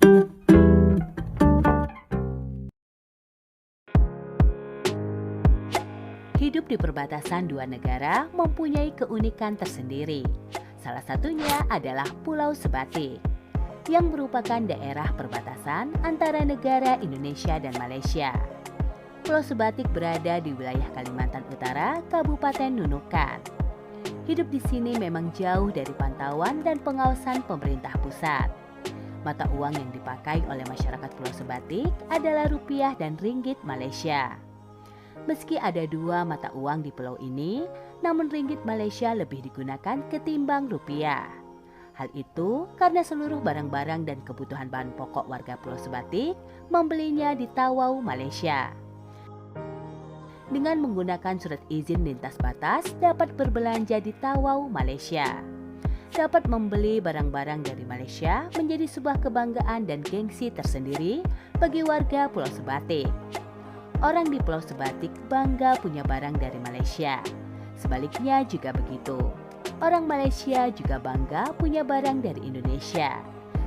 Hidup di perbatasan dua negara mempunyai keunikan tersendiri. Salah satunya adalah Pulau Sebatik, yang merupakan daerah perbatasan antara negara Indonesia dan Malaysia. Pulau Sebatik berada di wilayah Kalimantan Utara, Kabupaten Nunukan. Hidup di sini memang jauh dari pantauan dan pengawasan pemerintah pusat. Mata uang yang dipakai oleh masyarakat Pulau Sebatik adalah rupiah dan ringgit Malaysia. Meski ada dua mata uang di pulau ini, namun ringgit Malaysia lebih digunakan ketimbang rupiah. Hal itu karena seluruh barang-barang dan kebutuhan bahan pokok warga Pulau Sebatik membelinya di Tawau, Malaysia. Dengan menggunakan surat izin lintas batas dapat berbelanja di Tawau, Malaysia. Dapat membeli barang-barang dari Malaysia menjadi sebuah kebanggaan dan gengsi tersendiri bagi warga Pulau Sebatik. Orang di Pulau Sebatik bangga punya barang dari Malaysia. Sebaliknya juga begitu. Orang Malaysia juga bangga punya barang dari Indonesia.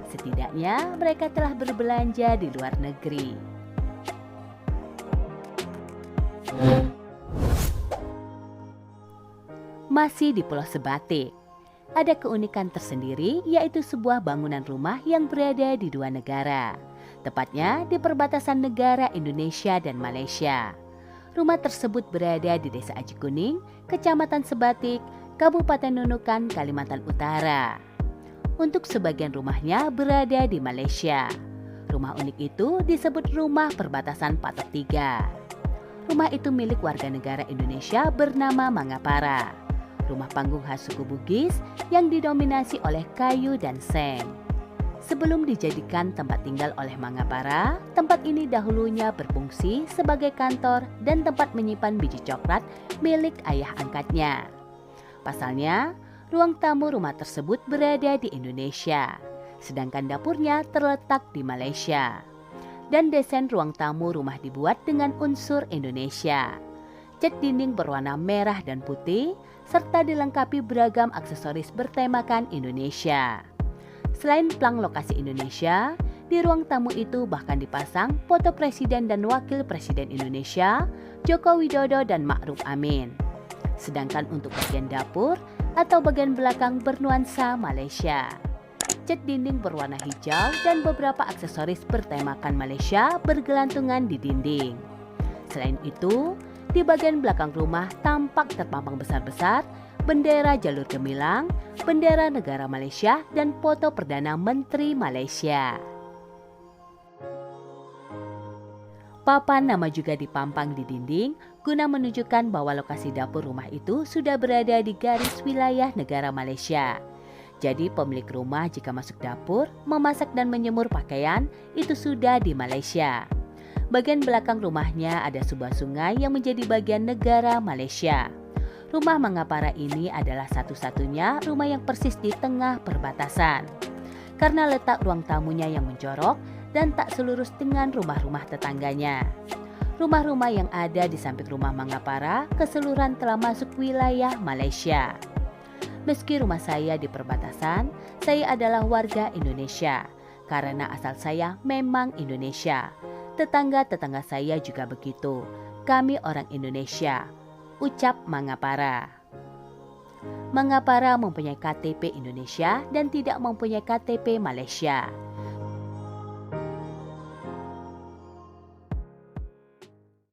Setidaknya mereka telah berbelanja di luar negeri. Masih di Pulau Sebatik, ada keunikan tersendiri yaitu sebuah bangunan rumah yang berada di dua negara. Tepatnya di perbatasan negara Indonesia dan Malaysia. Rumah tersebut berada di Desa Aji Kuning, Kecamatan Sebatik, Kabupaten Nunukan, Kalimantan Utara. Untuk sebagian rumahnya berada di Malaysia. Rumah unik itu disebut Rumah Perbatasan Patok 3. Rumah itu milik warga negara Indonesia bernama Mangapara. Rumah panggung khas suku Bugis yang didominasi oleh kayu dan seng. Sebelum dijadikan tempat tinggal oleh Mangapara, tempat ini dahulunya berfungsi sebagai kantor dan tempat menyimpan biji coklat milik ayah angkatnya. Pasalnya, ruang tamu rumah tersebut berada di Indonesia, sedangkan dapurnya terletak di Malaysia. Dan desain ruang tamu rumah dibuat dengan unsur Indonesia. Cat dinding berwarna merah dan putih, serta dilengkapi beragam aksesoris bertemakan Indonesia. Selain plang lokasi Indonesia, di ruang tamu itu bahkan dipasang foto Presiden dan Wakil Presiden Indonesia, Joko Widodo dan Ma'ruf Amin. Sedangkan untuk bagian dapur atau bagian belakang bernuansa Malaysia. Cat dinding berwarna hijau dan beberapa aksesoris bertemakan Malaysia bergelantungan di dinding. Selain itu, di bagian belakang rumah tampak terpampang besar-besar bendera jalur gemilang, bendera negara Malaysia, dan foto Perdana Menteri Malaysia. Papan nama juga dipampang di dinding guna menunjukkan bahwa lokasi dapur rumah itu sudah berada di garis wilayah negara Malaysia. Jadi pemilik rumah jika masuk dapur, memasak dan menyemur pakaian itu sudah di Malaysia. Bagian belakang rumahnya ada sebuah sungai yang menjadi bagian negara Malaysia. Rumah Mangapara ini adalah satu-satunya rumah yang persis di tengah perbatasan. Karena letak ruang tamunya yang menjorok dan tak selurus dengan rumah-rumah tetangganya. Rumah-rumah yang ada di samping rumah Mangapara keseluruhan telah masuk wilayah Malaysia. Meski rumah saya di perbatasan, saya adalah warga Indonesia. Karena asal saya memang Indonesia. Tetangga-tetangga saya juga begitu. Kami orang Indonesia, ucap Mangapara. Mangapara mempunyai KTP Indonesia dan tidak mempunyai KTP Malaysia.